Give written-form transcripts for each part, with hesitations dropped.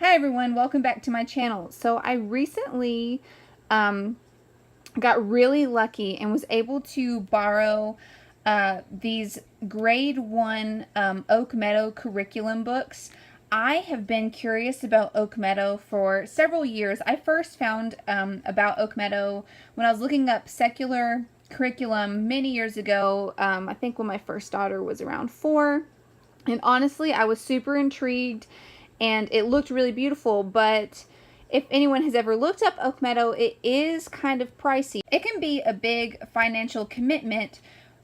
Hi everyone, welcome back to my channel. So I recently got really lucky and was able to borrow these grade 1 Oak Meadow curriculum books. I have been curious about Oak Meadow for several years. I first found about Oak Meadow when I was looking up secular curriculum many years ago, I think when my first daughter was around 4. And honestly, I was super intrigued and it looked really beautiful, but if anyone has ever looked up Oak Meadow, it is kind of pricey. It can be a big financial commitment,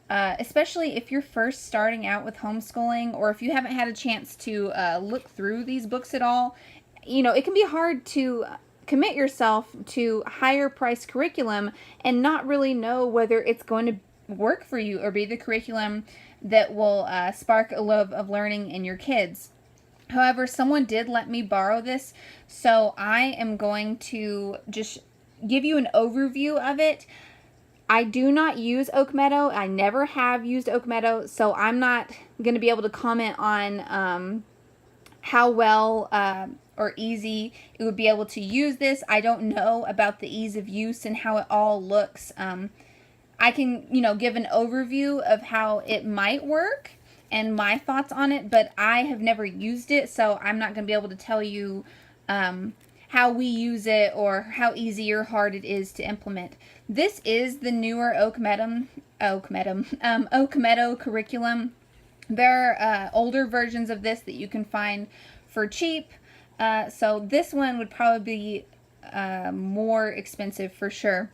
especially if you're first starting out with homeschooling or if you haven't had a chance to look through these books at all. You know, it can be hard to commit yourself to higher price curriculum and not really know whether it's going to work for you or be the curriculum that will spark a love of learning in your kids. However, someone did let me borrow this, so I am going to just give you an overview of it. I do not use Oak Meadow. I never have used Oak Meadow, so I'm not going to be able to comment on how well or easy it would be able to use this. I don't know about the ease of use and how it all looks. I can, give an overview of how it might work and my thoughts on it, but I have never used it, so I'm not going to be able to tell you how we use it or how easy or hard it is to implement. This is the newer Oak Meadow curriculum. There are older versions of this that you can find for cheap, so this one would probably be more expensive for sure.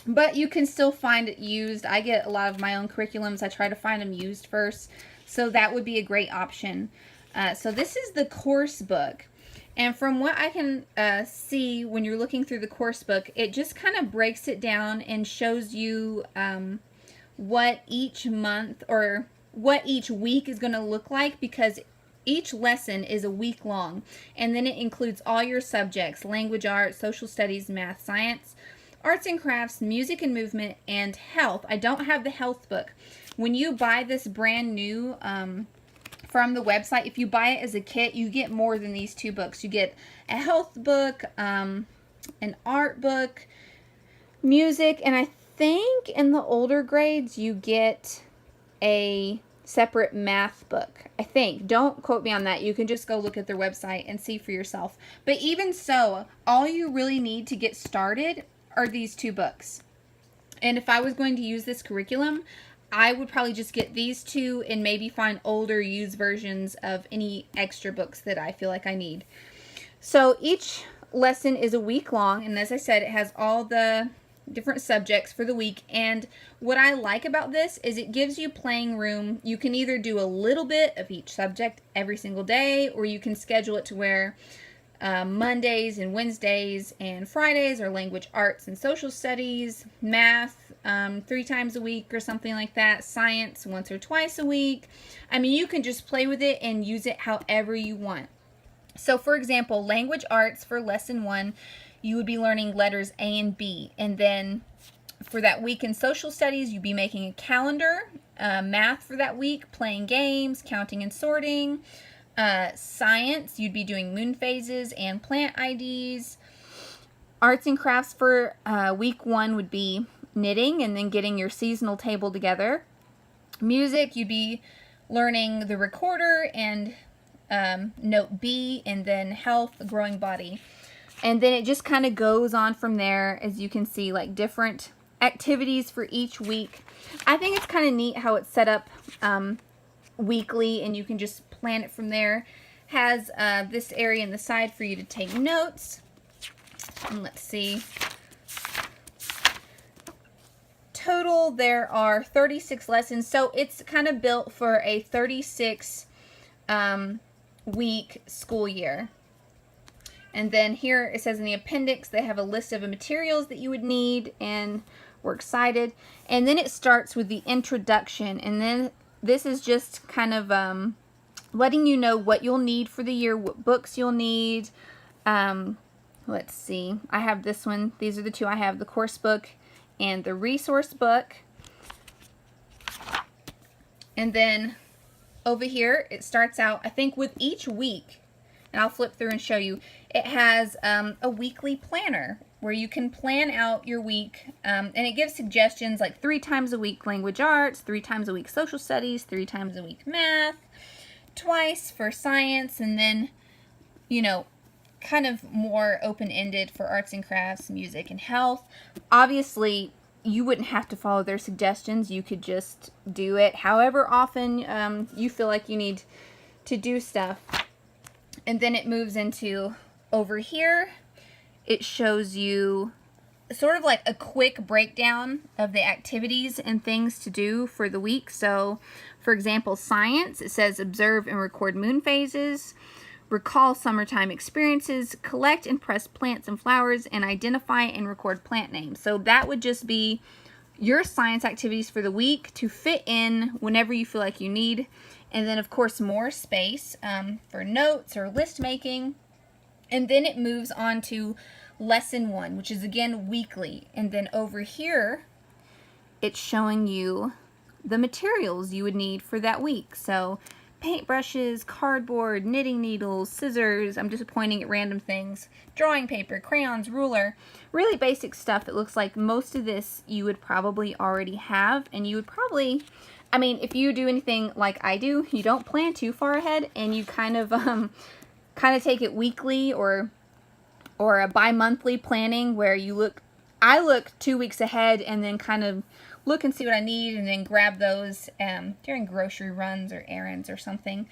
But you can still find it used. I get a lot of my own curriculums. I try to find them used first. So that would be a great option. So this is the course book. And from what I can see when you're looking through the course book, it just kind of breaks it down and shows you what each month or what each week is going to look like, because each lesson is a week long. And then it includes all your subjects: language arts, social studies, math, science, arts and crafts, music and movement, and health. I don't have the health book. When you buy this brand new from the website, if you buy it as a kit, you get more than these 2 books. You get a health book, an art book, music, and I think in the older grades you get a separate math book. I think. Don't quote me on that. You can just go look at their website and see for yourself. But even so, all you really need to get started are these 2 books. And if I was going to use this curriculum, I would probably just get these 2 and maybe find older used versions of any extra books that I feel like I need. So each lesson is a week long, and as I said, it has all the different subjects for the week. And what I like about this is it gives you playing room. You can either do a little bit of each subject every single day, or you can schedule it to where Mondays and Wednesdays and Fridays are language arts and social studies, math 3 times a week or something like that, science once or twice a week. I mean, you can just play with it and use it however you want. So for example, language arts for lesson 1, you would be learning letters A and B, and then for that week in social studies, you'd be making a calendar. Math for that week, playing games, counting and sorting. Science, you'd be doing moon phases and plant IDs. Arts and crafts for week 1 would be knitting and then getting your seasonal table together. Music, you'd be learning the recorder and note B, and then health, growing body. And then it just kind of goes on from there, as you can see, like different activities for each week. I think it's kind of neat how it's set up weekly, and you can just plan it from there. Has this area in the side for you to take notes. And let's see. Total, there are 36 lessons, so it's kind of built for a 36 week school year. And then here it says in the appendix they have a list of the materials that you would need, and we're excited. And then it starts with the introduction, and then this is just kind of letting you know what you'll need for the year, what books you'll need. Let's see. I have this one. These are the 2 I have, the course book and the resource book. And then over here, it starts out, I think with each week, and I'll flip through and show you. It has a weekly planner where you can plan out your week, and it gives suggestions like 3 times a week language arts, 3 times a week social studies, 3 times a week math, twice for science, and then, you know, kind of more open-ended for arts and crafts, music, and health. Obviously, you wouldn't have to follow their suggestions. You could just do it however often you feel like you need to do stuff. And then it moves into over here. It shows you sort of like a quick breakdown of the activities and things to do for the week. So, for example, science, it says observe and record moon phases, recall summertime experiences, collect and press plants and flowers, and identify and record plant names. So that would just be your science activities for the week to fit in whenever you feel like you need. And then, of course, more space for notes or list making. And then it moves on to lesson 1, which is, again, weekly. And then over here, it's showing you the materials you would need for that week. So paintbrushes, cardboard, knitting needles, scissors, I'm just pointing at random things, drawing paper, crayons, ruler, really basic stuff. It looks like most of this you would probably already have, and you would probably, I mean, if you do anything like I do, you don't plan too far ahead, and you kind of take it weekly or a bi-monthly planning where I look 2 weeks ahead and then kind of look and see what I need and then grab those during grocery runs or errands or something.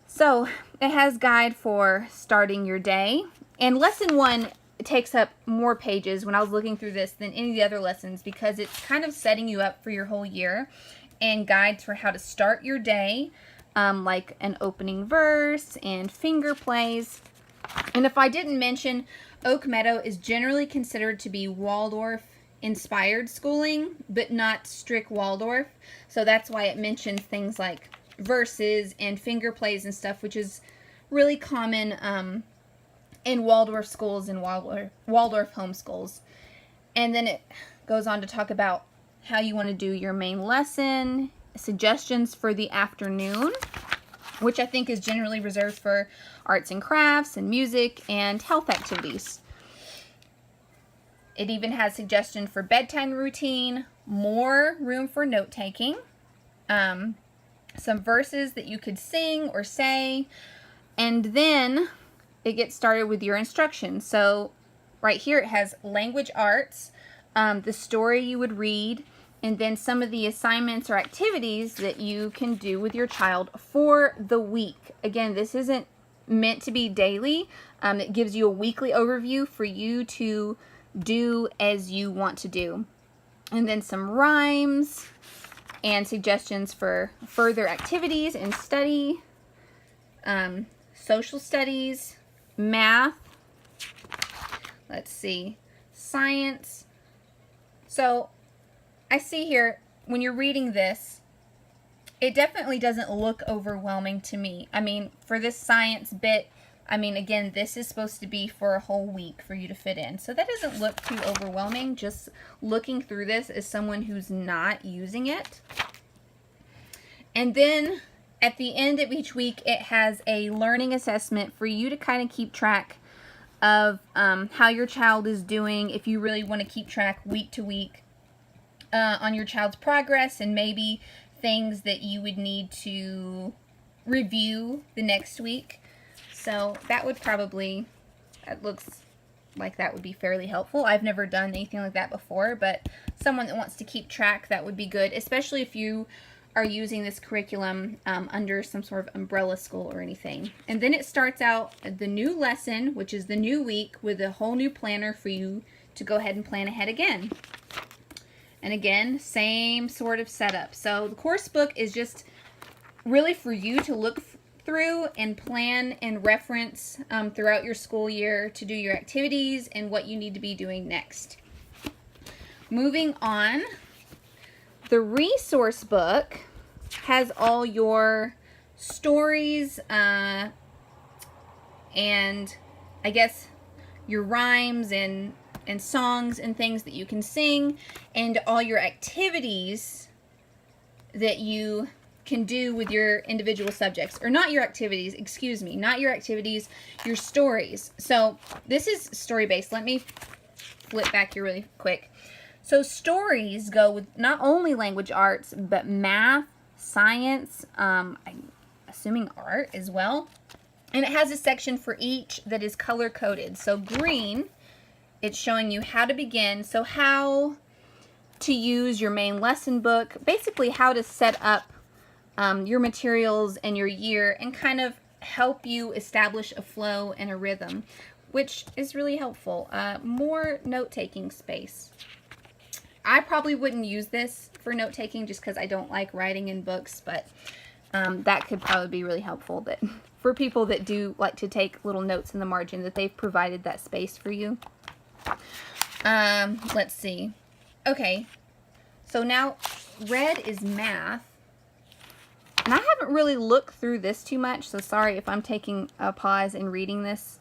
So it has guide for starting your day. And lesson 1 takes up more pages when I was looking through this than any of the other lessons, because it's kind of setting you up for your whole year and guides for how to start your day, like an opening verse and finger plays. And if I didn't mention, Oak Meadow is generally considered to be Waldorf inspired schooling, but not strict Waldorf. So that's why it mentions things like verses and finger plays and stuff, which is really common in Waldorf schools and Waldorf homeschools. And then it goes on to talk about how you want to do your main lesson, suggestions for the afternoon, which I think is generally reserved for arts and crafts and music and health activities. It even has suggestions for bedtime routine, more room for note-taking, some verses that you could sing or say, and then it gets started with your instructions. So right here it has language arts, the story you would read, and then some of the assignments or activities that you can do with your child for the week. Again, this isn't meant to be daily. It gives you a weekly overview for you to do as you want to do. And then some rhymes and suggestions for further activities and study, social studies, math, let's see, science. So I see here, when you're reading this, it definitely doesn't look overwhelming to me. I mean, for this science bit, I mean, again, this is supposed to be for a whole week for you to fit in. So that doesn't look too overwhelming, just looking through this as someone who's not using it. And then at the end of each week, it has a learning assessment for you to kind of keep track of how your child is doing, if you really want to keep track week to week on your child's progress, and maybe things that you would need to review the next week. So that would probably, it looks like that would be fairly helpful. I've never done anything like that before, but someone that wants to keep track, that would be good, especially if you are using this curriculum under some sort of umbrella school or anything. And then it starts out the new lesson, which is the new week, with a whole new planner for you to go ahead and plan ahead again. And again, same sort of setup. So the course book is just really for you to look through and plan and reference throughout your school year to do your activities and what you need to be doing next. Moving on, the resource book has all your stories and I guess your rhymes and songs and things that you can sing, and all your activities that you can do with your individual subjects, or not your activities, excuse me, not your activities, your stories. So this is story-based. Let me flip back here really quick. So stories go with not only language arts, but math, science, I'm assuming art as well. And it has a section for each that is color-coded. So green, it's showing you how to begin. So how to use your main lesson book, basically how to set up your materials and your year and kind of help you establish a flow and a rhythm, which is really helpful. More note-taking space. I probably wouldn't use this for note-taking just because I don't like writing in books, but that could probably be really helpful that for people that do like to take little notes in the margin, that they've provided that space for you. Let's see. Okay, so now red is math. And I haven't really looked through this too much, so sorry if I'm taking a pause and reading this.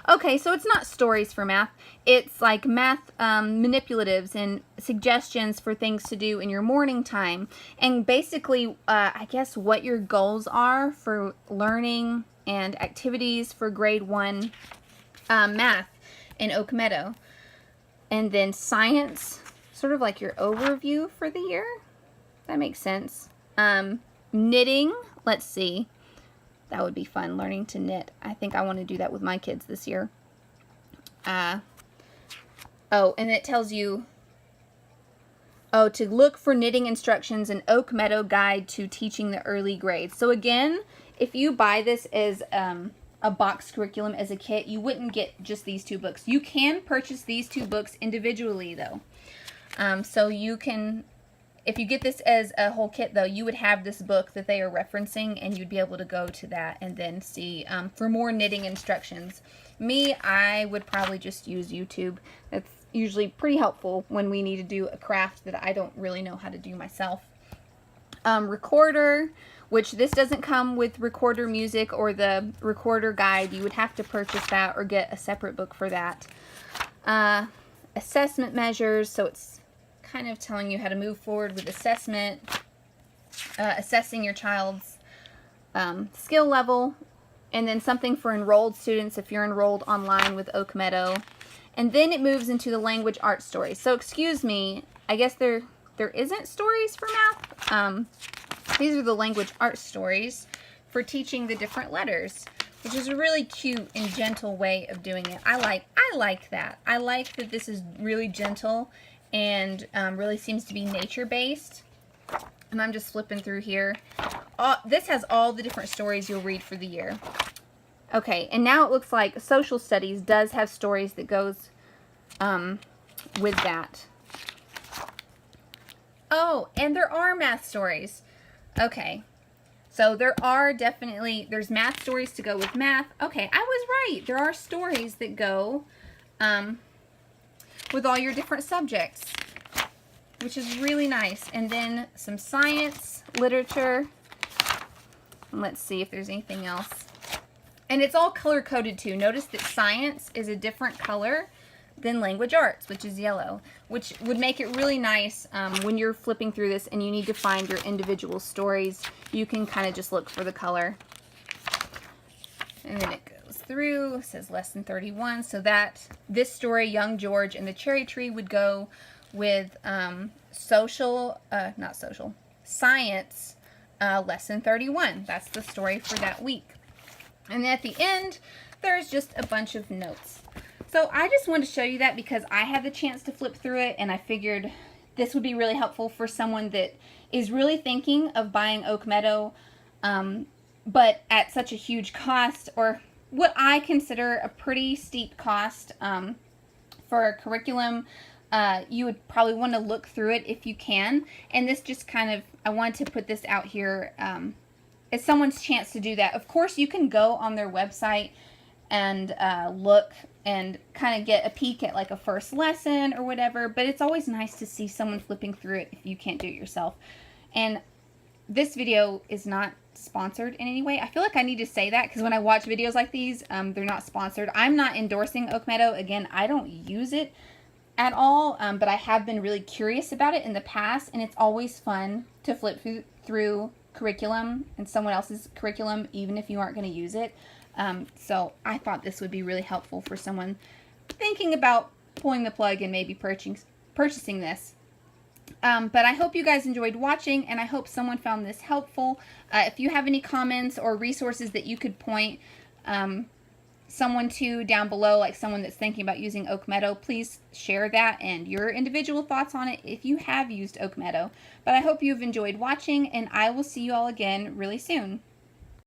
Okay, so it's not stories for math. It's like math manipulatives and suggestions for things to do in your morning time. And basically, I guess what your goals are for learning and activities for grade 1 math in Oak Meadow. And then science, sort of like your overview for the year. That makes sense. Knitting, let's see. That would be fun, learning to knit. I think I want to do that with my kids this year. Oh, and it tells you, to look for knitting instructions in Oak Meadow Guide to Teaching the Early Grades. So again, if you buy this as a box curriculum as a kit, you wouldn't get just these 2 books. You can purchase these 2 books individually, though. So you can... If you get this as a whole kit, though, you would have this book that they are referencing, and you'd be able to go to that and then see for more knitting instructions. Me, I would probably just use YouTube. That's usually pretty helpful when we need to do a craft that I don't really know how to do myself. Recorder, which this doesn't come with recorder music or the recorder guide. You would have to purchase that or get a separate book for that. Assessment measures, so it's kind of telling you how to move forward with assessment, assessing your child's skill level, and then something for enrolled students if you're enrolled online with Oak Meadow. And then it moves into the language arts stories. So excuse me, I guess there isn't stories for math. These are the language arts stories for teaching the different letters, which is a really cute and gentle way of doing it. I like that. I like that this is really gentle and really seems to be nature-based. And I'm just flipping through here. This has all the different stories you'll read for the year. Okay, and now it looks like social studies does have stories that goes with that. Oh, and there are math stories. Okay, so there's math stories to go with math. Okay, I was right. There are stories that go with all your different subjects, which is really nice. And then some science, literature. And let's see if there's anything else. And it's all color-coded too. Notice that science is a different color than language arts, which is yellow, which would make it really nice when you're flipping through this and you need to find your individual stories. You can kind of just look for the color. And then it goes through, it says lesson 31. So that this story, Young George and the Cherry Tree, would go with science, lesson 31. That's the story for that week. And then at the end, there's just a bunch of notes. So I just wanted to show you that because I had the chance to flip through it, and I figured this would be really helpful for someone that is really thinking of buying Oak Meadow, but at such a huge cost, or what I consider a pretty steep cost for a curriculum. You would probably want to look through it if you can. And this just kind of, I wanted to put this out here as someone's chance to do that. Of course, you can go on their website and look and kind of get a peek at like a first lesson or whatever, but it's always nice to see someone flipping through it if you can't do it yourself. And this video is not sponsored in any way. I feel like I need to say that because when I watch videos like these, they're not sponsored. I'm not endorsing Oak Meadow. Again, I don't use it. at all, but I have been really curious about it in the past, and it's always fun to flip through curriculum and someone else's curriculum, even if you aren't going to use it. So I thought this would be really helpful for someone thinking about pulling the plug and maybe purchasing this. But I hope you guys enjoyed watching, and I hope someone found this helpful. If you have any comments or resources that you could point someone to down below, like someone that's thinking about using Oak Meadow, please share that and your individual thoughts on it if you have used Oak Meadow. But I hope you've enjoyed watching, and I will see you all again really soon.